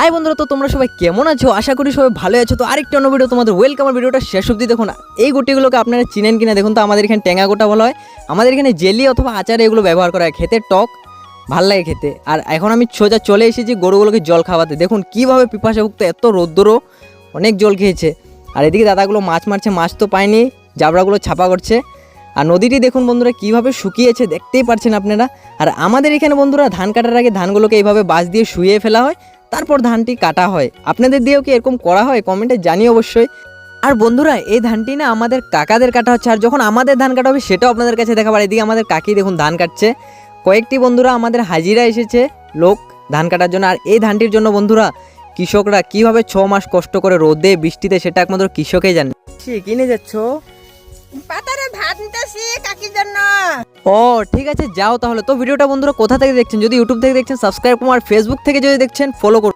High বন্ধুরা, তো তোমরা সবাই কেমন আছো? আশা করি সবাই ভালো আছো। তো আরেকটা অন্য ভিডিও তোমাদের ওয়েলকাম। ভিডিওটা শেষ অবধি দেখুন। এই গুটিগুলোকে আপনারা চিনেন কিনা দেখুন তো। আমাদের এখানে টেঙ্গা গোটা বলা হয়, আমাদের এখানে জেলি অথবা আচারে এগুলো ব্যবহার করা হয়। খেতে টক, ভাল লাগে খেতে। আর এখন আমি সোজা চলে এসেছি গরুগুলোকে জল খাওয়াতে। দেখুন কীভাবে পিপাসাভুক্ত, এত রৌদ্র, অনেক জল খেয়েছে। আর এদিকে দাদাগুলো মাছ মারছে, মাছ তো পায়নি, জাবড়াগুলো ছাপা করছে। আর নদীটি দেখুন বন্ধুরা কীভাবে শুকিয়েছে, দেখতেই পারছেন আপনারা। আর আমাদের এখানে বন্ধুরা ধান কাটার আগে ধানগুলোকে এইভাবে বাঁশ দিয়ে শুইয়ে ফেলা হয়, তারপর ধানটি কাটা হয়। আপনাদের দিয়েও কি এরকম করা হয়? কমেন্টে জানিয়ে অবশ্যই। আর বন্ধুরা এই ধানটি না আমাদের কাকাদের কাটা হচ্ছে, আর যখন আমাদের ধান কাটা হবে সেটাও আপনাদের কাছে দেখাবার। এদিকে আমাদের কাকি দেখুন ধান কাটছে। কয়েকটি বন্ধুরা আমাদের হাজিরা এসেছে লোক ধান কাটার জন্য। আর এই ধানটির জন্য বন্ধুরা কৃষকরা কীভাবে 6 মাস কষ্ট করে রোদে বৃষ্টিতে, সেটা একমাত্র কৃষকেই জানে। কিনে যাচ্ছ? পাতারে ভাত নিতেছি কাকির জন্য। ও ঠিক আছে, যাও তাহলে। তো ভিডিওটা বন্ধুরা কোথা থেকে দেখছেন? যদি ইউটিউব থেকে দেখছেন সাবস্ক্রাইব করুন, আর ফেসবুক থেকে যদি দেখছেন ফলো করুন।